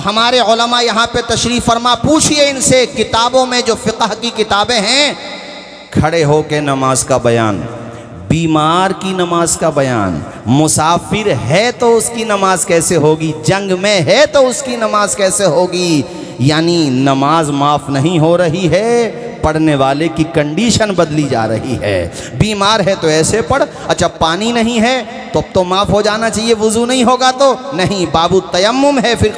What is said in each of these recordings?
ہمارے علماء یہاں پہ تشریف فرما، پوچھئے ان سے، کتابوں میں جو فقہ کی کتابیں ہیں، کھڑے ہو کے نماز کا بیان، بیمار کی نماز کا بیان، مسافر ہے تو اس کی نماز کیسے ہوگی، جنگ میں ہے تو اس کی نماز کیسے ہوگی، یعنی نماز معاف نہیں ہو رہی ہے، پڑھنے والے کی کنڈیشن بدلی جا رہی ہے۔ بیمار ہے تو ایسے پڑھ، اچھا پانی نہیں ہے تو معاف ہو جانا چاہیے، وضو نہیں ہوگا تو نہیں، باب التیمم ہے، پھر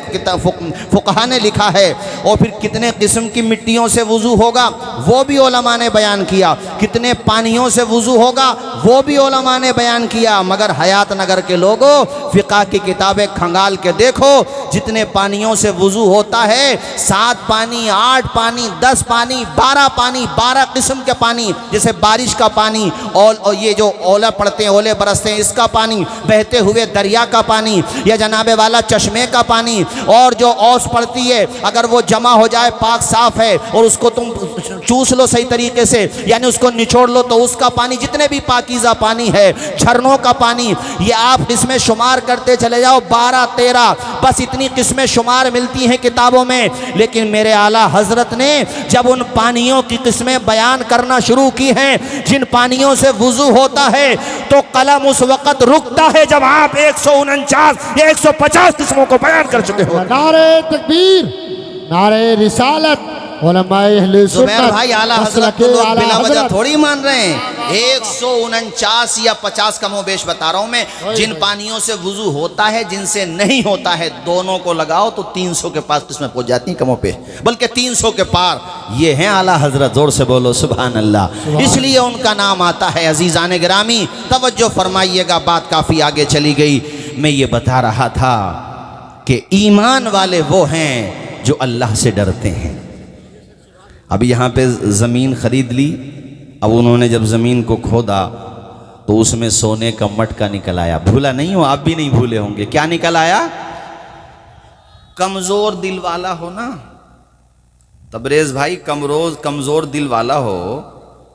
فقہا نے لکھا ہے، اور پھر کتنے قسم کی مٹیوں سے وضو ہوگا وہ بھی علماء نے بیان کیا، کتنے پانیوں سے وضو ہوگا وہ بھی علماء نے بیان کیا، مگر حیات نگر کے لوگوں فقہ کی کتابیں کھنگال کے دیکھو، جتنے پانیوں سے وضو ہوتا ہے، 7 پانی، 8 پانی، 10 پانی، 12 پانی، 12 قسم کے پانی، جیسے بارش کا پانی، اور یہ جو اولے پڑتے ہیں، اولے برستے ہیں، اس کا پانی، بہتے ہوئے دریا کا پانی، یا جناب والا چشمے کا پانی، اور جو اوس پڑتی ہے اگر وہ جمع ہو جائے پاک صاف ہے اور اس کو تم چوس لو صحیح طریقے سے، یعنی اس کو نچوڑ لو تو اس کا پانی، جتنے بھی پاکیزہ پانی ہے، جھرنوں کا پانی، یہ آپ قسمیں شمار کرتے چلے جاؤ، 12 13 بس اتنی قسمیں شمار ملتی ہیں کتابوں میں۔ لیکن میرے اعلیٰ حضرت نے جب ان پانیوں کی قسمیں بیان کرنا شروع کی ہیں، جن پانیوں سے وضو ہوتا ہے، تو قلم اس وقت رکتا ہے جب آپ 149 یا 150 قسموں کو بیان کر چکے ہو۔ نعرہ تکبیر، نعرہ رسالت، علماء اہل سنت، زبیر بھائی اعلیٰ حضرت کو لوگ اعلیٰ بلا وجہ حضرت تھوڑی مان رہے ہیں، 149 یا 50 کم و بیش بتا رہا ہوں میں، جن پانیوں سے وضو ہوتا ہے، جن سے نہیں ہوتا ہے، دونوں کو لگاؤ تو 300 کے پاس قسمیں پہنچ جاتی ہیں کم و بیش، بلکہ 300 کے پار۔ یہ ہیں اعلیٰ حضرت، زور سے بولو سبحان اللہ، اس لیے ان کا نام آتا ہے۔ عزیزان گرامی توجہ فرمائیے گا، بات کافی آگے چلی گئی، میں یہ بتا رہا تھا کہ ایمان والے وہ ہیں جو اللہ سے ڈرتے ہیں۔ اب یہاں پہ زمین خرید لی، اب انہوں نے جب زمین کو کھودا تو اس میں سونے کا مٹکا نکل آیا، بھولا نہیں ہو، آپ بھی نہیں بھولے ہوں گے، کیا نکل آیا؟ کمزور دل والا ہو نا تبریز بھائی، کمزور دل والا ہو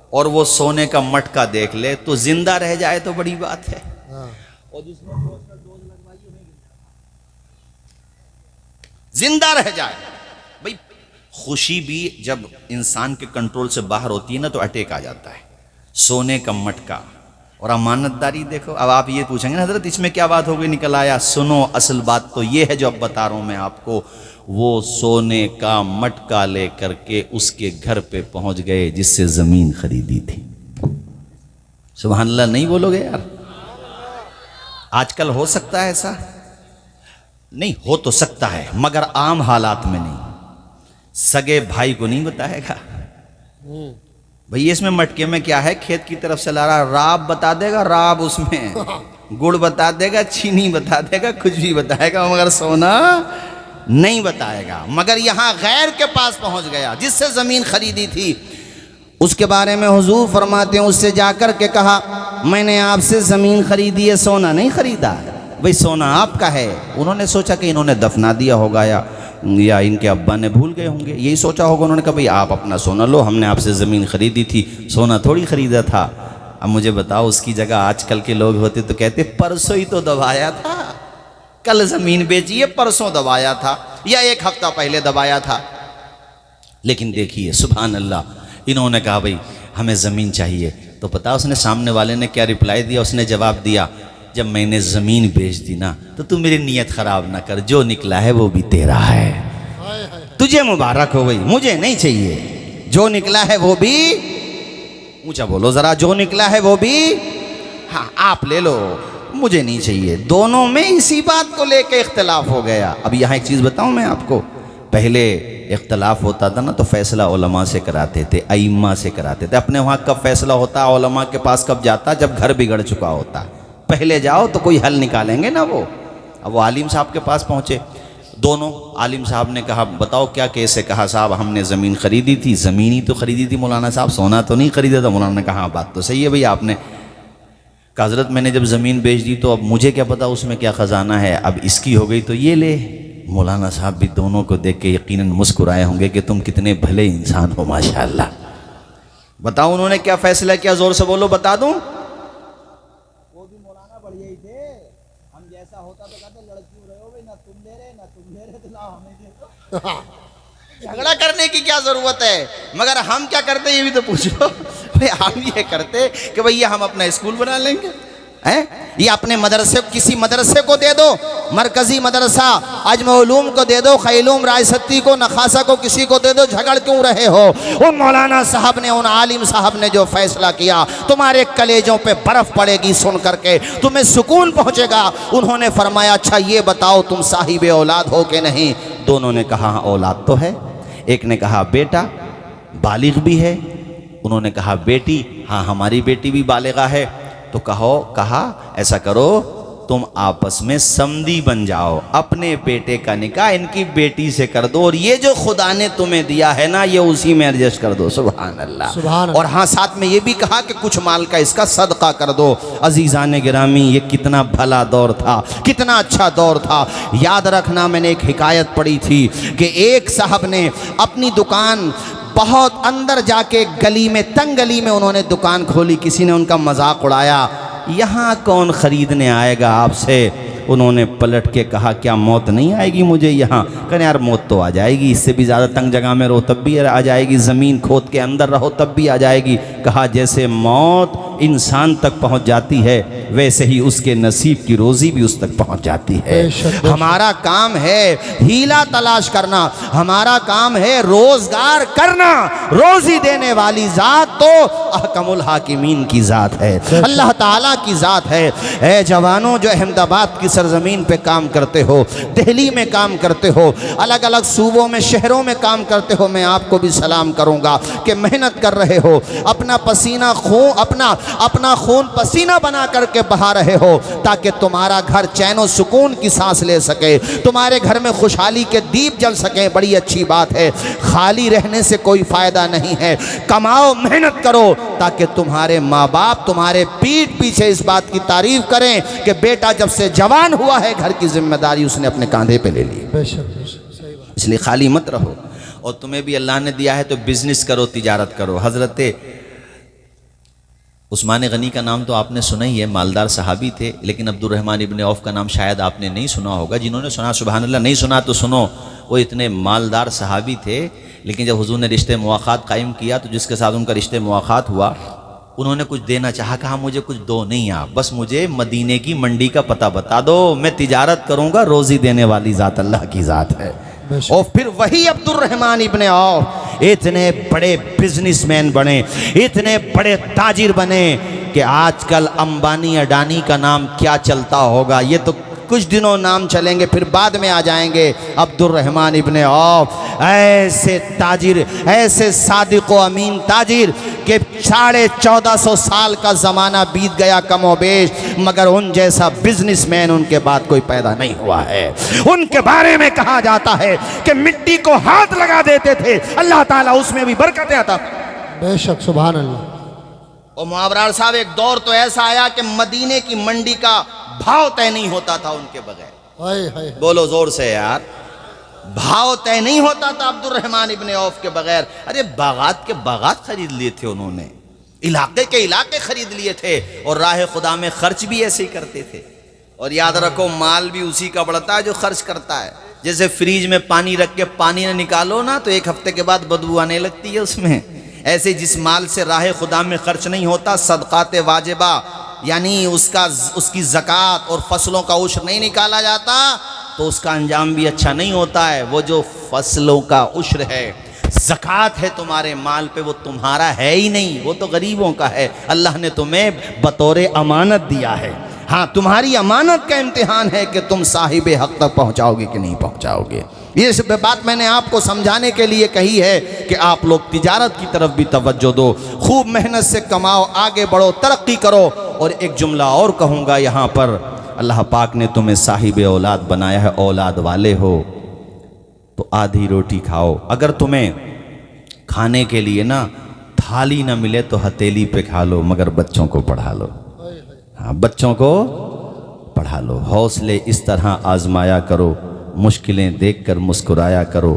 اور وہ سونے کا مٹکا دیکھ لے تو زندہ رہ جائے تو بڑی بات ہے، اور جس نے ڈوز لگوائی ہے زندہ رہ جائے۔ بھئی خوشی بھی جب انسان کے کنٹرول سے باہر ہوتی ہے نا تو اٹیک آ جاتا ہے، سونے کا مٹکا اور امانت داری دیکھو۔ اب آپ یہ پوچھیں گے نا حضرت اس میں کیا بات ہو گئی نکل آیا، سنو اصل بات تو یہ ہے جو اب بتا رہا ہوں میں آپ کو، وہ سونے کا مٹکا لے کر کے اس کے گھر پہ پہنچ گئے جس سے زمین خریدی تھی۔ سبحان اللہ نہیں بولو گے یار؟ آج کل ہو سکتا ہے ایسا؟ نہیں ہو تو سکتا ہے مگر عام حالات میں نہیں، سگے بھائی کو نہیں بتائے گا بھئی اس میں مٹکے میں کیا ہے، کھیت کی طرف سے لا رہا، راب بتا دے گا، راب اس میں گڑ بتا دے گا، چینی بتا دے گا، کچھ بھی بتائے گا مگر سونا نہیں بتائے گا۔ مگر یہاں غیر کے پاس پہنچ گیا جس سے زمین خریدی تھی، اس کے بارے میں حضور فرماتے ہیں اس سے جا کر کے کہا میں نے آپ سے زمین خریدی ہے، سونا نہیں خریدا، بھئی سونا آپ کا ہے۔ انہوں نے سوچا کہ انہوں نے دفنا دیا ہوگا یا ان کے ابا نے بھول گئے ہوں گے، یہی سوچا ہوگا انہوں نے کہا بھئی آپ اپنا سونا لو، ہم نے آپ سے زمین خریدی تھی، سونا تھوڑی خریدا تھا۔ اب مجھے بتاؤ اس کی جگہ آج کل کے لوگ ہوتے تو کہتے پرسوں ہی تو دبایا تھا، کل زمین بیچیے، پرسوں دبایا تھا یا 1 ہفتہ پہلے دبایا تھا۔ لیکن دیکھیے سبحان اللہ، انہوں نے کہا بھئی ہمیں زمین چاہیے، تو پتا اس نے سامنے والے نے کیا رپلائی دیا، اس نے جواب دیا جب میں نے زمین بیچ دی نا تو میری نیت خراب نہ کر، جو نکلا ہے وہ بھی تیرا ہے، تجھے مبارک ہو گئی، مجھے نہیں چاہیے، جو نکلا ہے وہ بھی، اونچا بولو ذرا، جو نکلا ہے وہ بھی، ہاں آپ لے لو، مجھے نہیں چاہیے۔ دونوں میں اسی بات کو لے کے اختلاف ہو گیا۔ اب یہاں ایک چیز بتاؤں میں آپ کو، پہلے اختلاف ہوتا تھا نا تو فیصلہ علماء سے کراتے تھے، ائمہ سے کراتے تھے، اپنے وہاں کب فیصلہ ہوتا علماء کے پاس کب جاتا، جب گھر بگڑ چکا ہوتا، پہلے جاؤ تو کوئی حل نکالیں گے نا وہ۔ اب وہ عالم صاحب کے پاس پہنچے دونوں، عالم صاحب نے کہا بتاؤ کیا کیسے، کہا صاحب ہم نے زمین خریدی تھی، زمین ہی تو خریدی تھی مولانا صاحب، سونا تو نہیں خریدا تھا۔ مولانا نے کہا بات تو صحیح ہے بھئی آپ نے، کہا حضرت میں نے جب زمین بیچ دی تو اب مجھے کیا پتا اس میں کیا خزانہ ہے، اب اس کی ہو گئی تو یہ لے۔ مولانا صاحب بھی دونوں کو دیکھ کے یقیناً مسکرائے ہوں گے کہ تم کتنے بھلے انسان ہو ماشاءاللہ۔ بتاؤ انہوں نے کیا فیصلہ کیا، زور سے بولو بتا دوں؟ وہ بھی مولانا بڑھیا ہی تھے، ہم جیسا ہوتا تو کہتے لڑکیوں رہے ہو بھئی، نہ تم لے رہے نہ تم لے رہے، تو جھگڑا کرنے کی کیا ضرورت ہے؟ مگر ہم کیا کرتے یہ بھی تو پوچھو بھئی ہم یہ کرتے کہ بھئی ہم اپنا اسکول بنا لیں گے، یہ اپنے مدرسے کسی مدرسے کو دے دو، مرکزی مدرسہ عجم علوم کو دے دو، خیلوم رائستی کو، نخاسا کو، کسی کو دے دو، جھگڑ کیوں رہے ہو؟ ان مولانا صاحب نے، ان عالم صاحب نے جو فیصلہ کیا تمہارے کلیجوں پہ برف پڑے گی سن کر کے، تمہیں سکون پہنچے گا۔ انہوں نے فرمایا اچھا یہ بتاؤ تم صاحب اولاد ہو کہ نہیں؟ دونوں نے کہا ہاں اولاد تو ہے۔ ایک نے کہا بیٹا بالغ بھی ہے، انہوں نے کہا بیٹی ہاں ہماری بیٹی بھی بالغہ ہے۔ تو کہا ایسا کرو تم آپس میں سمدی بن جاؤ، اپنے بیٹے کا نکاح ان کی بیٹی سے کر دو، اور یہ جو خدا نے تمہیں دیا ہے نا یہ اسی میں ایڈجسٹ کر دو۔ سبحان اللہ، سبحان اللہ۔ اور ہاں ساتھ میں یہ بھی کہا کہ کچھ مال کا اس کا صدقہ کر دو۔ عزیزان گرامی یہ کتنا بھلا دور تھا، کتنا اچھا دور تھا۔ یاد رکھنا میں نے ایک حکایت پڑھی تھی کہ ایک صاحب نے اپنی دکان بہت اندر جا کے گلی میں، تنگ گلی میں انہوں نے دکان کھولی، کسی نے ان کا مذاق اڑایا، یہاں کون خریدنے آئے گا آپ سے؟ انہوں نے پلٹ کے کہا کیا موت نہیں آئے گی مجھے یہاں؟ کہنے یار موت تو آ جائے گی، اس سے بھی زیادہ تنگ جگہ میں رہو تب بھی آ جائے گی، زمین کھود کے اندر رہو تب بھی آ جائے گی۔ کہا جیسے موت انسان تک پہنچ جاتی ہے ویسے ہی اس کے نصیب کی روزی بھی اس تک پہنچ جاتی ہے۔ ہمارا کام ہے ہیلا تلاش کرنا، ہمارا کام ہے روزگار کرنا۔ روزی دینے والی ذات تو احکم الحاکمین کی ذات ہے، اللہ تعالیٰ کی ذات ہے۔ اے جوانوں جو احمد آباد کی سرزمین پہ کام کرتے ہو، دہلی میں کام کرتے ہو، الگ الگ صوبوں میں، شہروں میں کام کرتے ہو، میں آپ کو بھی سلام کروں گا کہ محنت کر رہے ہو، اپنا پسینہ اپنا خون پسینہ بنا کر کے بہا رہے ہو تاکہ تمہارا گھر چین و سکون کی سانس لے سکے، تمہارے گھر میں خوشحالی کے دیپ جل سکیں۔ بڑی اچھی بات ہے، خالی رہنے سے کوئی فائدہ نہیں ہے، کماؤ، محنت کرو تاکہ تمہارے ماں باپ تمہارے پیٹھ پیچھے اس بات کی تعریف کریں کہ بیٹا جب سے جوان ہوا ہے گھر کی ذمہ داری اس نے اپنے کاندھے پہ لے لی۔ بے شک بے شک، صحیح بات۔ اس لیے خالی مت رہو، اور تمہیں بھی اللہ نے دیا ہے تو بزنس کرو، تجارت کرو۔ حضرت عثمان غنی کا نام تو آپ نے سنا ہی ہے، مالدار صحابی تھے، لیکن عبد الرحمن ابن عوف کا نام شاید آپ نے نہیں سنا ہوگا۔ جنہوں نے سنا سبحان اللہ، نہیں سنا تو سنو۔ وہ اتنے مالدار صحابی تھے، لیکن جب حضور نے رشتے مواخات قائم کیا تو جس کے ساتھ ان کا رشتے مواخات ہوا انہوں نے کچھ دینا چاہا، کہا مجھے کچھ دو نہیں آپ، بس مجھے مدینے کی منڈی کا پتہ بتا دو، میں تجارت کروں گا۔ روزی دینے والی ذات اللہ کی ذات ہے۔ اور پھر وہی عبد الرحمن ابن عوف اتنے بڑے بزنس مین بنے، اتنے بڑے تاجر بنے کہ آج کل امبانی اڈانی کا نام کیا چلتا ہوگا، یہ تو کچھ دنوں نام چلیں گے پھر بعد میں آ جائیں گے۔ عبد الرحمن ابن عوف ایسے تاجر، ایسے صادق و امین تاجر کہ 1450 سال کا زمانہ بیت گیا کم و بیش، مگر ان جیسا بزنس مین ان کے بعد کوئی پیدا نہیں ہوا ہے۔ ان کے بارے میں کہا جاتا ہے کہ مٹی کو ہاتھ لگا دیتے تھے اللہ تعالیٰ اس میں بھی برکتیں عطا۔ بے شک، سبحان اللہ۔ اور معاورار صاحب ایک دور تو ایسا آیا کہ مدینے کی منڈی کا بھاؤ طے نہیں ہوتا تھا ان کے بغیر۔ ہائے ہائے، بولو زور سے یار، بھاؤ طے نہیں ہوتا تھا عبد الرحمن ابن عوف کے بغیر۔ ارے باغات کے باغات خرید لیے تھے انہوں نے، علاقے کے علاقے خرید لیے تھے، اور راہ خدا میں خرچ بھی ایسے ہی کرتے تھے۔ اور یاد رکھو مال بھی اسی کا بڑھتا ہے جو خرچ کرتا ہے۔ جیسے فریج میں پانی رکھ کے پانی نہ نکالو نا تو ایک ہفتے کے بعد بدبو آنے لگتی ہے اس میں، ایسے جس مال سے راہ خدا میں خرچ نہیں ہوتا، صدقات واجبہ یعنی اس کی زکوٰۃ اور فصلوں کا عشر نہیں نکالا جاتا تو اس کا انجام بھی اچھا نہیں ہوتا ہے۔ وہ جو فصلوں کا عشر ہے، زکوٰۃ ہے تمہارے مال پہ، وہ تمہارا ہے ہی نہیں، وہ تو غریبوں کا ہے، اللہ نے تمہیں بطور امانت دیا ہے۔ ہاں تمہاری امانت کا امتحان ہے کہ تم صاحب حق تک پہنچاؤ گے کہ نہیں پہنچاؤ گے۔ یہ بات میں نے آپ کو سمجھانے کے لیے کہی ہے کہ آپ لوگ تجارت کی طرف بھی توجہ دو، خوب محنت سے کماؤ، آگے بڑھو، ترقی کرو۔ اور ایک جملہ اور کہوں گا یہاں پر، اللہ پاک نے تمہیں صاحب اولاد بنایا ہے، اولاد والے ہو تو آدھی روٹی کھاؤ۔ اگر تمہیں کھانے کے لیے نا تھالی نہ ملے تو ہتیلی پہ کھا لو، مگر بچوں کو پڑھا لو۔ ہاں بچوں کو پڑھا لو، حوصلے اس طرح آزمایا کرو، مشکلیں دیکھ کر مسکرایا کرو،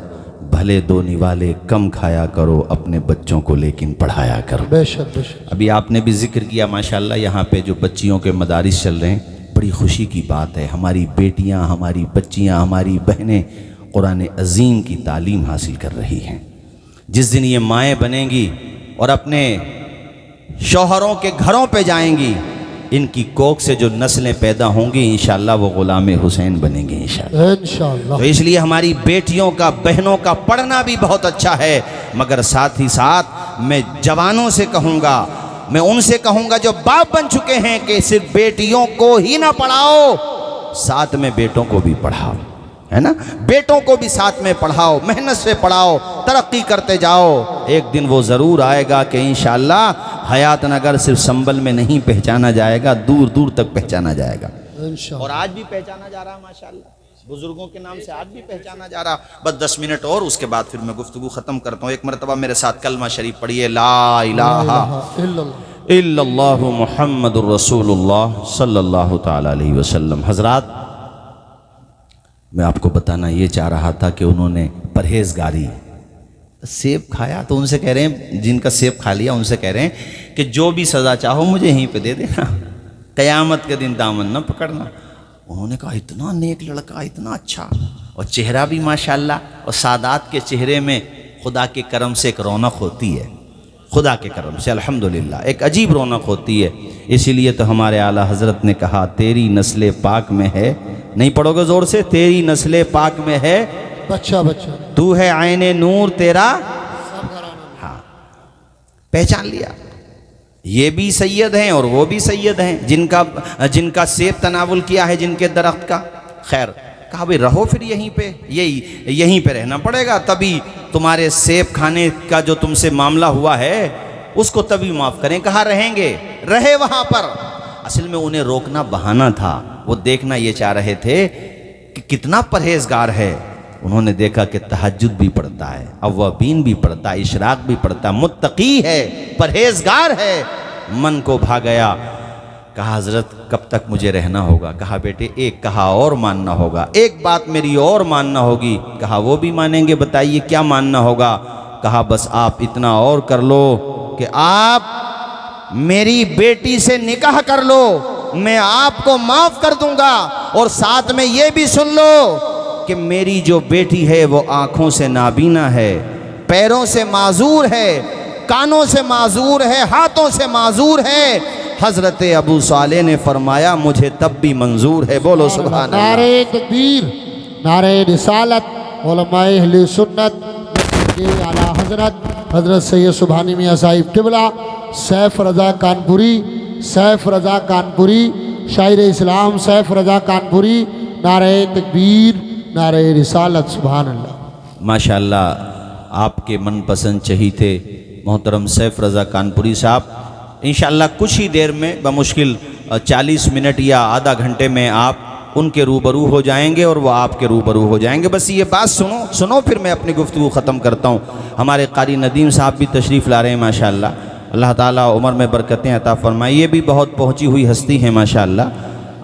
بھلے دو نوالے کم کھایا کرو، اپنے بچوں کو لیکن پڑھایا کرو۔ بے شک بے شک۔ ابھی آپ نے بھی ذکر کیا ماشاءاللہ یہاں پہ جو بچیوں کے مدارس چل رہے ہیں، بڑی خوشی کی بات ہے۔ ہماری بیٹیاں، ہماری بچیاں، ہماری بہنیں قرآن عظیم کی تعلیم حاصل کر رہی ہیں۔ جس دن یہ مائیں بنیں گی اور اپنے شوہروں کے گھروں پہ جائیں گی، ان کی کوکھ سے جو نسلیں پیدا ہوں گی انشاءاللہ وہ غلام حسین بنیں گے انشاءاللہ۔ انشاءاللہ تو اس لیے ہماری بیٹیوں کا، بہنوں کا پڑھنا بھی بہت اچھا ہے، مگر ساتھ ہی ساتھ میں جوانوں سے کہوں گا، میں ان سے کہوں گا جو باپ بن چکے ہیں کہ صرف بیٹیوں کو ہی نہ پڑھاؤ، ساتھ میں بیٹوں کو بھی پڑھاؤ، ہے نا، بیٹوں کو بھی ساتھ میں پڑھاؤ، محنت سے پڑھاؤ، ترقی کرتے جاؤ۔ ایک دن وہ ضرور آئے گا کہ انشاءاللہ حیات نگر صرف سنبل میں نہیں پہچانا جائے گا، دور دور تک پہچانا جائے گا، انشاءاللہ۔ اور آج بھی پہچانا جا رہا ہے ماشاءاللہ، بزرگوں کے نام سے آج بھی پہچانا جا رہا۔ بس 10 منٹ اور، اس کے بعد پھر میں گفتگو ختم کرتا ہوں۔ ایک مرتبہ میرے ساتھ کلمہ شریف پڑھیے، لا الہ الا اللہ الا اللہ محمد الرسول اللہ صلی اللہ تعالی علیہ وسلم۔ حضرات، میں آپ کو بتانا یہ چاہ رہا تھا کہ انہوں نے پرہیزگاری، سیب کھایا تو ان سے کہہ رہے ہیں، جن کا سیب کھا لیا ان سے کہہ رہے ہیں کہ جو بھی سزا چاہو مجھے یہیں پہ دے دینا، قیامت کے دن دامن نہ پکڑنا۔ انہوں نے کہا اتنا نیک لڑکا، اتنا اچھا، اور چہرہ بھی ماشاءاللہ، اور سادات کے چہرے میں خدا کے کرم سے ایک رونق ہوتی ہے، خدا کے کرم سے الحمدللہ ایک عجیب رونق ہوتی ہے۔ اسی لیے تو ہمارے اعلیٰ حضرت نے کہا تیری نسل پاک میں ہے، نہیں پڑھو گے زور سے، تیری نسل پاک میں ہے بچہ بچہ تو ہے عین نور تیرا، ہاں پہچان لیا، یہ بھی سید ہیں اور وہ بھی سید ہیں، جن کا سیب تناول کیا ہے جن کے درخت کا۔ خیر، کہا بھئی رہو پھر یہیں پہ، یہیں پہ رہنا پڑے گا، تبھی تمہارے سیب کھانے کا جو تم سے معاملہ ہوا ہے اس کو تبھی معاف کریں۔ کہا رہیں گے، رہے وہاں پر۔ اصل میں انہیں روکنا بہانہ تھا، وہ دیکھنا یہ چاہ رہے تھے کہ کتنا پرہیزگار ہے۔ انہوں نے دیکھا کہ تہجد بھی پڑھتا ہے، اوابین بھی پڑھتا ہے، اشراق بھی پڑھتا ہے، متقی ہے، پرہیزگار ہے۔ من کو بھا گیا، کہا حضرت کب تک مجھے رہنا ہوگا؟ کہا بیٹے ایک کہا اور ماننا ہوگا، ایک بات میری اور ماننا ہوگی۔ کہا وہ بھی مانیں گے، بتائیے کیا ماننا ہوگا؟ کہا بس آپ اتنا اور کر لو کہ آپ میری بیٹی سے نکاح کر لو، میں آپ کو معاف کر دوں گا، اور ساتھ میں یہ بھی سن لو کہ میری جو بیٹی ہے وہ آنکھوں سے نابینا ہے، پیروں سے معذور ہے، کانوں سے معذور ہے، ہاتھوں سے معذور ہے۔ حضرت ابو صالح نے فرمایا مجھے تب بھی منظور ہے، بولو سبحان اللہ۔ نعرہ تکبیر، نعرہ رسالت، علماء اہل سنت کے اعلیٰ حضرت سید سبحانی میاں صاحب قبلہ، سیف رضا کانپوری، سیف رضا کانپوری، شاعر اسلام سیف رضا کانپوری، نعرہ تکبیر، نعرہ رسالت، سبحان اللہ۔ ماشاءاللہ آپ کے من پسند چہیتے محترم سیف رضا کانپوری صاحب انشاءاللہ کچھ ہی دیر میں، بمشکل 40 منٹ یا آدھا گھنٹے میں آپ ان کے روبرو ہو جائیں گے اور وہ آپ کے روبرو ہو جائیں گے۔ بس یہ بات سنو پھر میں اپنی گفتگو ختم کرتا ہوں۔ ہمارے قاری ندیم صاحب بھی تشریف لا رہے ہیں ماشاءاللہ، اللہ تعالیٰ عمر میں برکتیں عطا فرمائے، یہ بھی بہت پہنچی ہوئی ہستی ہیں ماشاءاللہ۔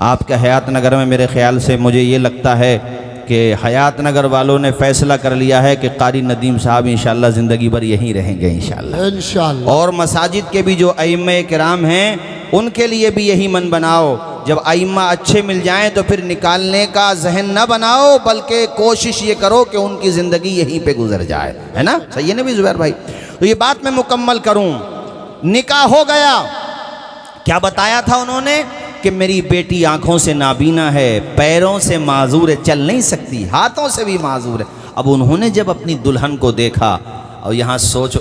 آپ کا حیات نگر میں میرے خیال سے مجھے یہ لگتا ہے کہ حیات نگر والوں نے فیصلہ کر لیا ہے کہ قاری ندیم صاحب انشاءاللہ زندگی بھر یہیں رہیں گے انشاءاللہ، انشاءاللہ۔ اور مساجد کے بھی جو ائمہ کرام ہیں ان کے لیے بھی یہی من بناؤ، جب ائمہ اچھے مل جائیں تو پھر نکالنے کا ذہن نہ بناؤ، بلکہ کوشش یہ کرو کہ ان کی زندگی یہیں پہ گزر جائے، ہے نا؟ صحیح ہے نا بھی زبیر بھائی؟ تو یہ بات میں مکمل کروں، نکاح ہو گیا، کیا بتایا تھا انہوں نے کہ میری بیٹی آنکھوں سے نابینا ہے، پیروں سے معذور ہے، چل نہیں سکتی، ہاتھوں سے بھی معذور ہے۔ اب انہوں نے جب اپنی دلہن کو دیکھا، اور یہاں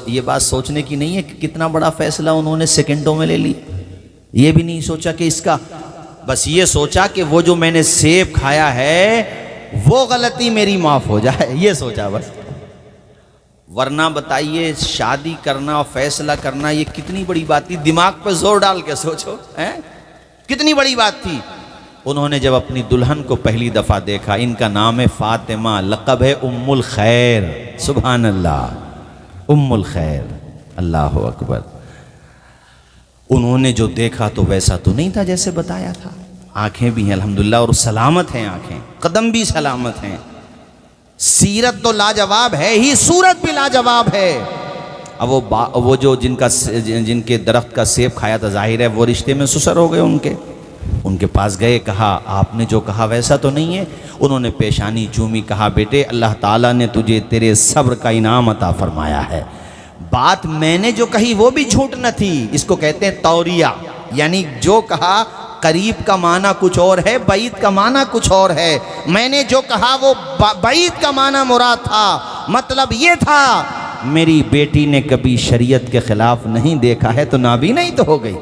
یہ بات سوچنے کی نہیں ہے کہ کتنا بڑا فیصلہ انہوں نے سیکنڈوں میں لے لی، یہ بھی نہیں سوچا کہ اس کا، بس یہ سوچا کہ وہ جو میں نے سیب کھایا ہے وہ غلطی میری معاف ہو جائے، یہ سوچا بس۔ ورنہ بتائیے شادی کرنا اور فیصلہ کرنا یہ کتنی بڑی بات تھی، دماغ پہ زور ڈال کے سوچو، کتنی بڑی بات تھی۔ انہوں نے جب اپنی دلہن کو پہلی دفعہ دیکھا، ان کا نام ہے فاطمہ، لقب ہے ام الخیر، سبحان اللہ، ام الخیر، اللہ اکبر۔ انہوں نے جو دیکھا تو ویسا تو نہیں تھا جیسے بتایا تھا، آنکھیں بھی ہیں الحمدللہ اور سلامت ہیں آنکھیں، قدم بھی سلامت ہیں، سیرت تو لاجواب ہے ہی، صورت بھی لاجواب ہے۔ اب وہ جو جن کے درخت کا سیب کھایا تھا، ظاہر ہے وہ رشتے میں سسر ہو گئے ان کے، ان کے پاس گئے، کہا آپ نے جو کہا ویسا تو نہیں ہے؟ انہوں نے پیشانی چومی، کہا بیٹے اللہ تعالیٰ نے تجھے تیرے صبر کا انعام عطا فرمایا ہے، بات میں نے جو کہی وہ بھی جھوٹ نہ تھی، اس کو کہتے ہیں توریہ، یعنی جو کہا قریب کا معنی کچھ اور ہے، بعید کا معنی کچھ اور ہے، میں نے جو کہا وہ بعید کا معنی مراد تھا، مطلب یہ تھا میری بیٹی نے کبھی شریعت کے خلاف نہیں دیکھا ہے تو نابینا ہی تو ہو گئی،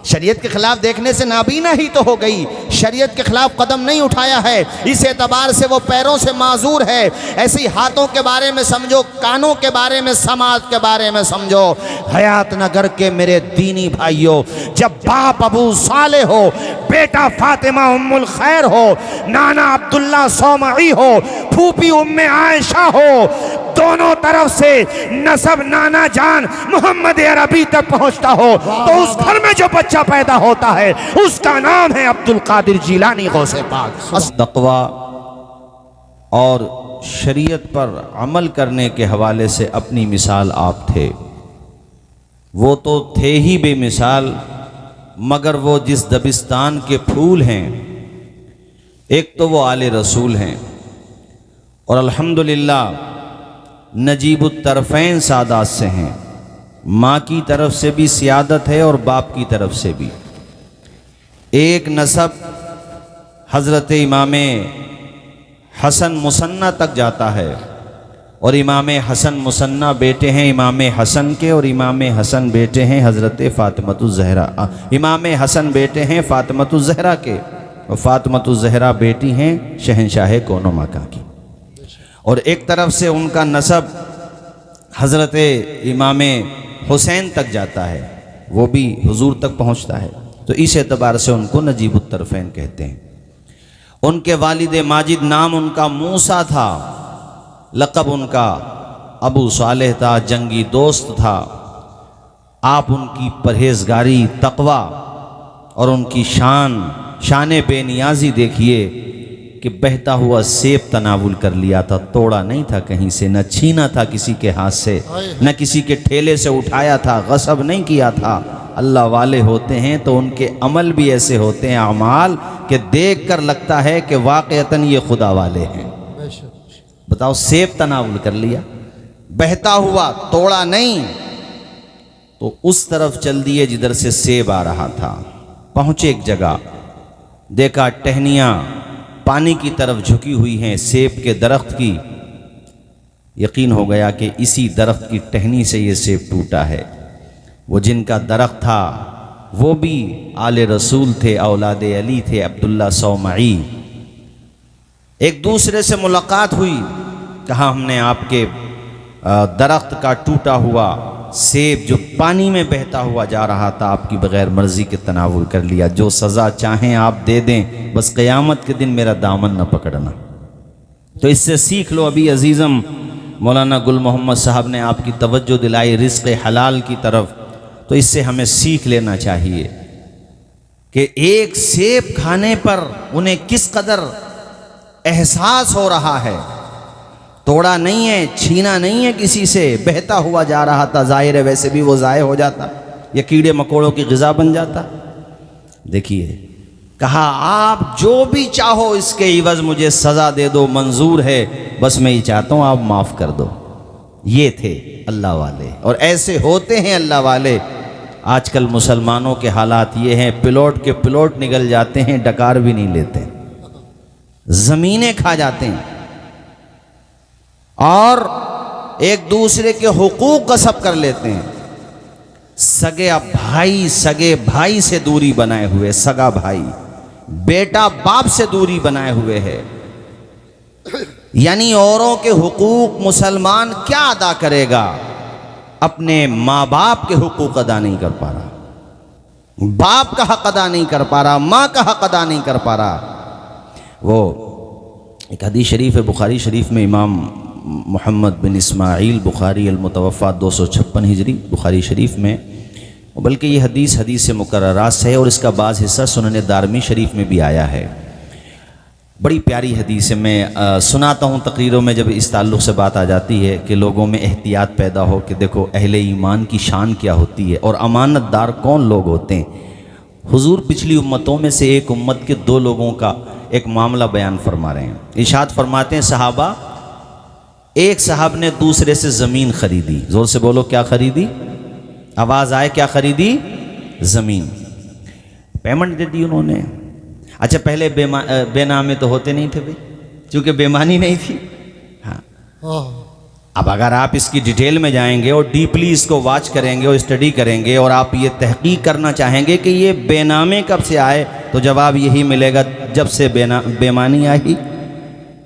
شریعت کے خلاف دیکھنے سے نابینا ہی تو ہو گئی، شریعت کے خلاف قدم نہیں اٹھایا ہے، اس اعتبار سے وہ پیروں سے معذور ہے۔ ایسی ہاتھوں کے بارے میں سمجھو، کانوں کے بارے میں، سماعت کے بارے میں سمجھو۔ حیات نگر کے میرے دینی بھائیوں، جب باپ ابو صالح ہو، بیٹا فاطمہ ام الخیر ہو، نانا عبداللہ صومعی ہو، پھوپھی ام عائشہ ہو، دونوں طرف سے نسب نانا جان محمد عربی تک پہنچتا ہو تو اس گھر میں جو بچہ پیدا ہوتا ہے اس کا نام ہے عبد القادر جیلانی غوث پاک۔ تقوی اور شریعت پر عمل کرنے کے حوالے سے اپنی مثال آپ تھے، وہ تو تھے ہی بے مثال، مگر وہ جس دبستان کے پھول ہیں، ایک تو وہ آل رسول ہیں، اور الحمدللہ نجیب الطرفین سادات سے ہیں، ماں کی طرف سے بھی سیادت ہے اور باپ کی طرف سے بھی۔ ایک نسب حضرت امام حسن مثنیٰ تک جاتا ہے، اور امام حسن مثنیٰ بیٹے ہیں امام حسن کے، اور امام حسن بیٹے ہیں حضرت فاطمۃ الزہرا، امام حسن بیٹے ہیں فاطمۃ الزہرا کے، اور فاطمۃ الزہرا بیٹی ہیں شہنشاہ کون و مکان کی۔ اور ایک طرف سے ان کا نسب حضرت امام حسین تک جاتا ہے، وہ بھی حضور تک پہنچتا ہے، تو اس اعتبار سے ان کو نجیب الطرفین کہتے ہیں۔ ان کے والد ماجد نام ان کا موسیٰ تھا، لقب ان کا ابو صالح تھا، جنگی دوست تھا۔ آپ ان کی پرہیزگاری، تقوی اور ان کی شان بے نیازی دیکھیے کہ بہتا ہوا سیب تناول کر لیا تھا، توڑا نہیں تھا کہیں سے، نہ چھینا تھا کسی کے ہاتھ سے، نہ کسی کے ٹھیلے سے اٹھایا تھا، غصب نہیں کیا تھا۔ اللہ والے ہوتے ہیں تو ان کے عمل بھی ایسے ہوتے ہیں، اعمال کہ دیکھ کر لگتا ہے کہ واقعتاً یہ خدا والے ہیں۔ بتاؤ، سیب تناول کر لیا، بہتا ہوا، توڑا نہیں، تو اس طرف چل دیے جدھر سے سیب آ رہا تھا۔ پہنچے ایک جگہ، دیکھا ٹہنیاں پانی کی طرف جھکی ہوئی ہیں سیب کے درخت کی، یقین ہو گیا کہ اسی درخت کی ٹہنی سے یہ سیب ٹوٹا ہے۔ وہ جن کا درخت تھا وہ بھی آل رسول تھے، اولاد علی تھے، عبداللہ صومعی۔ ایک دوسرے سے ملاقات ہوئی، کہا ہم نے آپ کے درخت کا ٹوٹا ہوا سیب جو پانی میں بہتا ہوا جا رہا تھا آپ کی بغیر مرضی کے تناول کر لیا، جو سزا چاہیں آپ دے دیں، بس قیامت کے دن میرا دامن نہ پکڑنا۔ تو اس سے سیکھ لو ابھی عزیزم، مولانا گل محمد صاحب نے آپ کی توجہ دلائی رزق حلال کی طرف، تو اس سے ہمیں سیکھ لینا چاہیے کہ ایک سیب کھانے پر انہیں کس قدر احساس ہو رہا ہے، توڑا نہیں ہے، چھینا نہیں ہے کسی سے، بہتا ہوا جا رہا تھا، ظاہر ہے ویسے بھی وہ ضائع ہو جاتا یا کیڑے مکوڑوں کی غذا بن جاتا۔ دیکھیے، کہا آپ جو بھی چاہو اس کے عوض مجھے سزا دے دو، منظور ہے، بس میں یہ چاہتا ہوں آپ معاف کر دو۔ یہ تھے اللہ والے، اور ایسے ہوتے ہیں اللہ والے۔ آج کل مسلمانوں کے حالات یہ ہیں، پلوٹ کے پلوٹ نگل جاتے ہیں، ڈکار بھی نہیں لیتے، زمینیں کھا جاتے ہیں، اور ایک دوسرے کے حقوق غصب کر لیتے ہیں۔ سگے بھائی سے دوری بنائے ہوئے، سگا بھائی، بیٹا باپ سے دوری بنائے ہوئے ہے، یعنی اوروں کے حقوق مسلمان کیا ادا کرے گا؟ اپنے ماں باپ کے حقوق ادا نہیں کر پا رہا، باپ کا حق ادا نہیں کر پا رہا، ماں کا حق ادا نہیں کر پا رہا۔ وہ ایک حدیث شریف ہے بخاری شریف میں، امام محمد بن اسماعیل بخاری المتوفا 256 ہجری بخاری شریف میں، بلکہ یہ حدیث مکررات سے ہے، اور اس کا بعض حصہ سنن دارمی شریف میں بھی آیا ہے۔ بڑی پیاری حدیث ہے، میں سناتا ہوں تقریروں میں جب اس تعلق سے بات آ جاتی ہے کہ لوگوں میں احتیاط پیدا ہو کہ دیکھو اہل ایمان کی شان کیا ہوتی ہے اور امانت دار کون لوگ ہوتے ہیں۔ حضور پچھلی امتوں میں سے ایک امت کے دو لوگوں کا ایک معاملہ بیان فرما رہے ہیں. ارشاد فرماتے ہیں صحابہ، ایک صاحب نے دوسرے سے زمین خریدی. زور سے بولو، کیا خریدی؟ آواز آئے، کیا خریدی؟ زمین. پیمنٹ دے دی انہوں نے. اچھا پہلے بے نامے تو ہوتے نہیں تھے بھائی، چونکہ بےمانی نہیں تھی. ہاں اب اگر آپ اس کی ڈیٹیل میں جائیں گے اور ڈیپلی اس کو واچ کریں گے اور اسٹڈی کریں گے اور آپ یہ تحقیق کرنا چاہیں گے کہ یہ بے نامے کب سے آئے، تو جواب یہی ملے گا جب سے بےمانی آئی.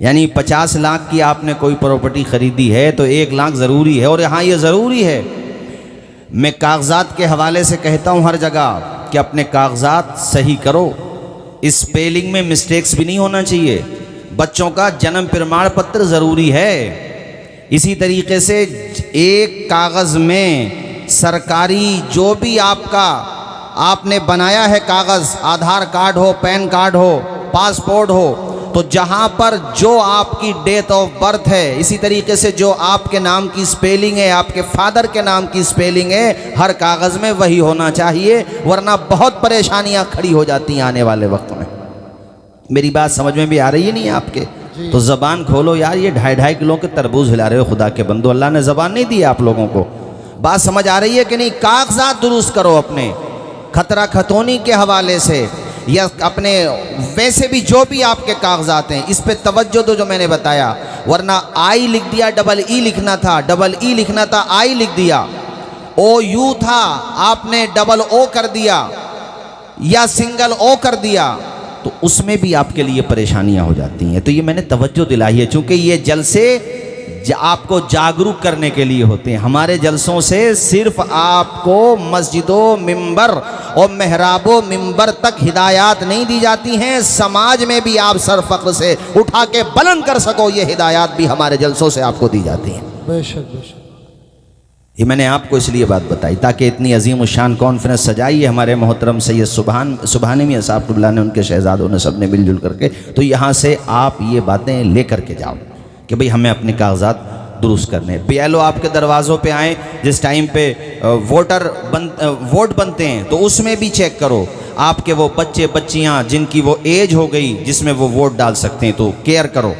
یعنی 50 لاکھ کی آپ نے کوئی پراپرٹی خریدی ہے تو 1 لاکھ ضروری ہے. اور یہاں یہ ضروری ہے، میں کاغذات کے حوالے سے کہتا ہوں ہر جگہ کہ اپنے کاغذات صحیح کرو. اسپیلنگ میں مسٹیکس بھی نہیں ہونا چاہیے. بچوں کا جنم پرماڑ پتر ضروری ہے. اسی طریقے سے ایک کاغذ میں سرکاری جو بھی آپ نے بنایا ہے کاغذ، آدھار کارڈ ہو، پین کارڈ ہو، پاسپورٹ ہو، تو جہاں پر جو آپ کی ڈیٹ آف برتھ ہے، اسی طریقے سے جو آپ کے نام کی سپیلنگ ہے، آپ کے فادر کے نام کی سپیلنگ ہے، ہر کاغذ میں وہی ہونا چاہیے، ورنہ بہت پریشانیاں کھڑی ہو جاتی ہیں آنے والے وقت میں. میری بات سمجھ میں بھی آ رہی ہے نہیں آپ کے؟ تو زبان کھولو یار. یہ 2.5 کلو کے تربوز ہلا رہے ہو خدا کے بندو، اللہ نے زبان نہیں دی آپ لوگوں کو. بات سمجھ آ رہی ہے کہ نہیں؟ کاغذات درست کرو اپنے، خطرہ خطونی کے حوالے سے یا اپنے ویسے بھی جو بھی آپ کے کاغذات ہیں اس پہ توجہ دو جو میں نے بتایا. ورنہ آئی لکھ دیا، ڈبل ای لکھنا تھا، ڈبل ای لکھنا تھا، آئی لکھ دیا. او یو تھا، آپ نے ڈبل او کر دیا یا سنگل او کر دیا، تو اس میں بھی آپ کے لیے پریشانیاں ہو جاتی ہیں. تو یہ میں نے توجہ دلائی ہے، چونکہ یہ جلسے آپ کو جاگروک کرنے کے لیے ہوتے ہیں. ہمارے جلسوں سے صرف آپ کو مسجد و ممبر اور محراب و ممبر تک ہدایات نہیں دی جاتی ہیں، سماج میں بھی آپ سر فخر سے اٹھا کے بلند کر سکو، یہ ہدایات بھی ہمارے جلسوں سے آپ کو دی جاتی ہیں. بے شک بے شک. یہ میں نے آپ کو اس لیے بات بتائی تاکہ اتنی عظیم الشان کانفرنس سجائی ہے ہمارے محترم سید سبحانی میاں صاحب قبلہ نے، ان کے شہزادوں نے، سب نے مل جل کر کے. تو یہاں سے آپ یہ باتیں لے کر کے جاؤ کہ بھئی ہمیں اپنے کاغذات درست کرنے. BLO آپ کے دروازوں پہ آئیں، جس ٹائم پہ ووٹ بنتے ہیں تو اس میں بھی چیک کرو آپ کے وہ بچے بچیاں جن کی وہ ایج ہو گئی جس میں وہ ووٹ ڈال سکتے ہیں، تو کیئر کرو.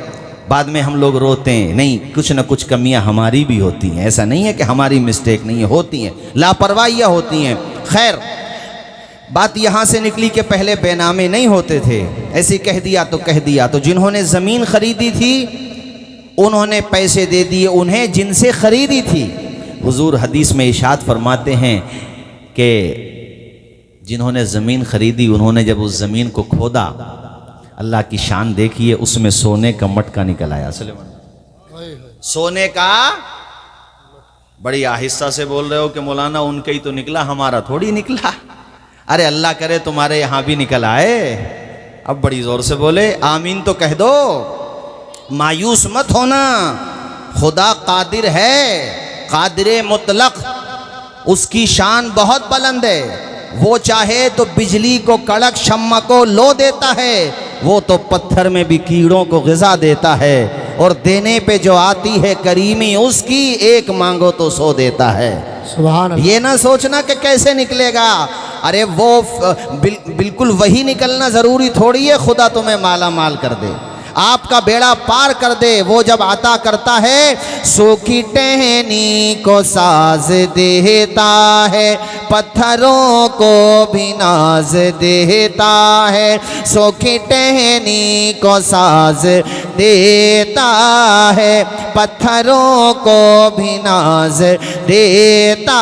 بعد میں ہم لوگ روتے ہیں، نہیں، کچھ نہ کچھ کمیاں ہماری بھی ہوتی ہیں. ایسا نہیں ہے کہ ہماری مسٹیک نہیں ہے، ہوتی ہیں، لاپرواہیاں ہوتی ہیں. خیر، بات یہاں سے نکلی کہ پہلے بے نامے نہیں ہوتے تھے، ایسے کہہ دیا تو کہہ دیا. تو جنہوں نے زمین خریدی تھی انہوں نے پیسے دے دیے انہیں جن سے خریدی تھی. حضور حدیث میں ارشاد فرماتے ہیں کہ جنہوں نے زمین خریدی انہوں نے جب اس زمین کو کھودا، اللہ کی شان دیکھیے، اس میں سونے کا مٹکا نکل آیا. سونے کا. بڑی آہستہ سے بول رہے ہو کہ مولانا ان کا ہی تو نکلا، ہمارا تھوڑی نکلا. ارے اللہ کرے تمہارے یہاں بھی نکل آئے. اب بڑی زور سے بولے آمین تو کہہ دو. مایوس مت ہونا، خدا قادر ہے، قادر مطلق، اس کی شان بہت بلند ہے. وہ چاہے تو بجلی کو کڑک، شمع کو لو دیتا ہے. وہ تو پتھر میں بھی کیڑوں کو غذا دیتا ہے، اور دینے پہ جو آتی ہے کریمی اس کی، ایک مانگو تو 100 دیتا ہے. سبحان اللہ. یہ نہ سوچنا کہ کیسے نکلے گا. ارے وہ بالکل وہی نکلنا ضروری تھوڑی ہے خدا تمہیں مالا مال کر دے، آپ کا بیڑا پار کر دے. وہ جب عطا کرتا ہے، سوکھی ٹہنی کو ساز دیتا ہے، پتھروں کو بھی ناز دیتا ہے. سوکھی ٹہنی کو ساز دیتا ہے، پتھروں کو بھی ناز دیتا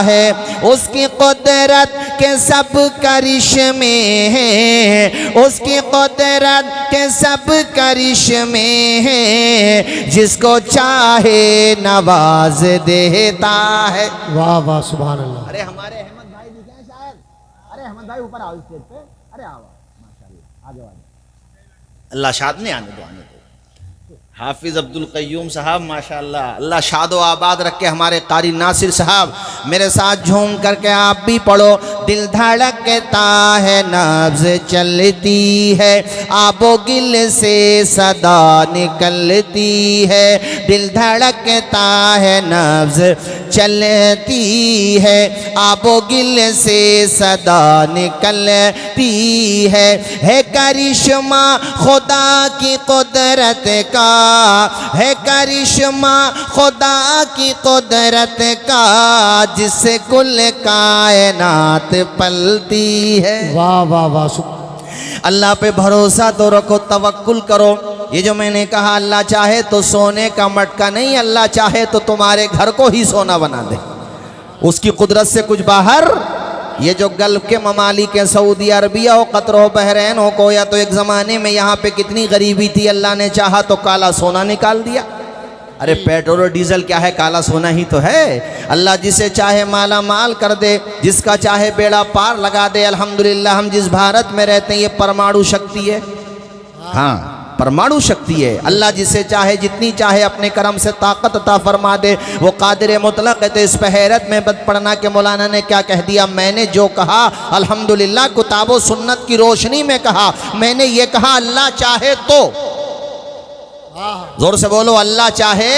ہے. اس کی قدرت کے سب کرشمے ہیں، اس کی قدرت کے سب کرشمے ہیں، جس کو چاہے نواز دیتا ہے. واہ واہ سبحان اللہ. ارے ہمارے احمد بھائی دکھے ہیں شاید. ارے احمد بھائی اوپر آؤ اسٹیج پہ. ارے آؤ ماشاءاللہ، آگے آگے. اللہ شاد نے آنے دو، آنے دو. حافظ عبد القیوم صاحب ماشاءاللہ، اللہ شاد و آباد رکھے. ہمارے قاری ناصر صاحب، میرے ساتھ جھوم کر کے آپ بھی پڑھو. دل دھڑکتا ہے نبض چلتی ہے آب و گل سے صدا نکلتی ہے دل دھڑکتا ہے نبض چلتی ہے آب و گل سے صدا نکلتی ہے کرشمہ خدا کی قدرت کا ہے کرشمہ خدا کی قدرت کا جس سے کل کائنات پلتی ہے واہ واہ واہ اللہ پہ بھروسہ تو رکھو توکل کرو یہ جو میں نے کہا اللہ چاہے تو سونے کا مٹکا نہیں اللہ چاہے تو تمہارے گھر کو ہی سونا بنا دے اس کی قدرت سے کچھ باہر یہ جو گلف کے ممالک ہیں سعودی عربیہ ہو قطر ہو بحرین ہو کویا تو ایک زمانے میں یہاں پہ کتنی غریبی تھی اللہ نے چاہا تو کالا سونا نکال دیا ارے پیٹرول اور ڈیزل کیا ہے کالا سونا ہی تو ہے اللہ جسے چاہے مالا مال کر دے جس کا چاہے بیڑا پار لگا دے الحمدللہ ہم جس بھارت میں رہتے ہیں یہ پرماڑو شکتی ہے ہاں پرماڑو شکتی ہے اللہ جسے چاہے جتنی چاہے اپنے کرم سے طاقت عطا فرما دے وہ قادر مطلق ہے تو اس پہ حیرت میں بد پڑنا کہ مولانا نے کیا کہہ دیا میں نے جو کہا الحمدللہ کتاب و سنت کی روشنی میں کہا میں نے یہ کہا اللہ چاہے تو زور سے بولو اللہ چاہے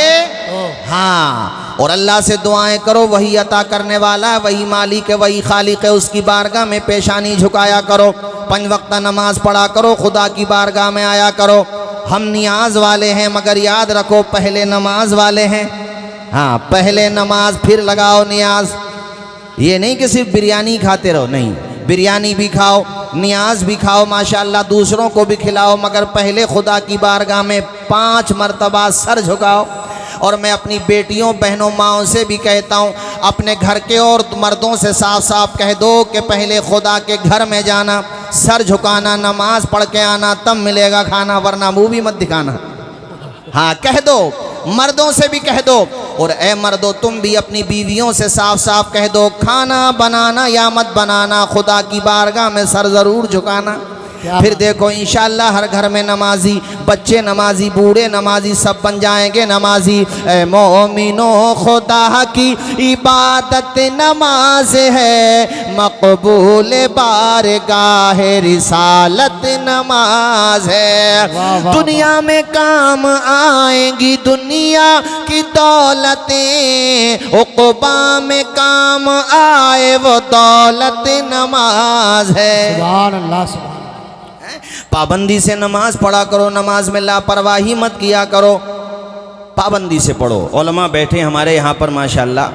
ہاں اور اللہ سے دعائیں کرو وہی عطا کرنے والا ہے وہی مالک ہے وہی خالق ہے اس کی بارگاہ میں پیشانی جھکایا کرو 5 وقت نماز پڑھا کرو خدا کی بارگاہ میں آیا کرو ہم نیاز والے ہیں مگر یاد رکھو پہلے نماز والے ہیں ہاں پہلے نماز پھر لگاؤ نیاز یہ نہیں کہ صرف بریانی کھاتے رہو نہیں بریانی بھی کھاؤ نیاز بھی کھاؤ ماشاءاللہ دوسروں کو بھی کھلاؤ مگر پہلے خدا کی بارگاہ میں 5 مرتبہ سر جھکاؤ اور میں اپنی بیٹیوں بہنوں ماؤں سے بھی کہتا ہوں اپنے گھر کے اور مردوں سے صاف صاف کہہ دو کہ پہلے خدا کے گھر میں جانا سر جھکانا نماز پڑھ کے آنا تب ملے گا کھانا ورنہ منہ بھی مت دکھانا ہاں کہہ دو مردوں سے بھی کہہ دو اور اے مردو تم بھی اپنی بیویوں سے صاف صاف کہہ دو کھانا بنانا یا مت بنانا خدا کی بارگاہ میں سر ضرور جھکانا پھر دیکھو انشاءاللہ ہر گھر میں نمازی بچے نمازی بوڑھے نمازی سب بن جائیں گے نمازی اے مومنو خدا کی عبادت نماز ہے مقبول بارگاہ رسالت نماز ہے دنیا میں کام آئیں گی دنیا کی دولتیں عقبہ میں کام آئے وہ دولت نماز ہے سبحان اللہ سبحان پابندی سے نماز پڑھا کرو نماز میں لاپرواہی مت کیا کرو پابندی سے پڑھو علماء بیٹھے ہمارے یہاں پر ماشاءاللہ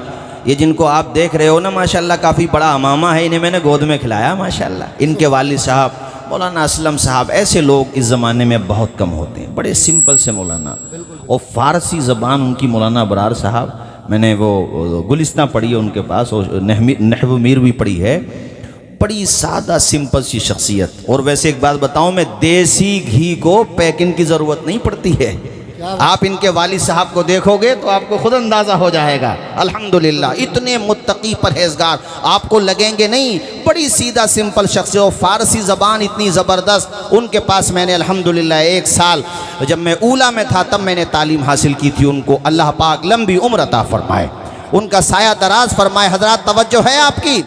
یہ جن کو آپ دیکھ رہے ہو نا ماشاءاللہ کافی بڑا امامہ ہے انہیں میں نے گود میں کھلایا ماشاءاللہ ان کے والد صاحب مولانا اسلم صاحب ایسے لوگ اس زمانے میں بہت کم ہوتے ہیں بڑے سمپل سے مولانا اور فارسی زبان ان کی مولانا ابرار صاحب میں نے وہ گلستہ پڑھی ہے ان کے پاس نحو میر بھی پڑھی ہے بڑی سادہ سمپل سی شخصیت اور ویسے ایک بات بتاؤں میں دیسی گھی کو پیکنگ کی ضرورت نہیں پڑتی ہے آپ ان کے والد صاحب کو دیکھو گے تو آپ کو خود اندازہ ہو جائے گا الحمدللہ اتنے متقی پرہیزگار آپ کو لگیں گے نہیں بڑی سیدھا سمپل شخص اور فارسی زبان اتنی زبردست ان کے پاس میں نے الحمدللہ 1 سال جب میں اولا میں تھا تب میں نے تعلیم حاصل کی تھی ان کو اللہ پاک لمبی عمر عطا فرمائے ان کا سایہ دراز فرمائے حضرات توجہ ہے آپ کی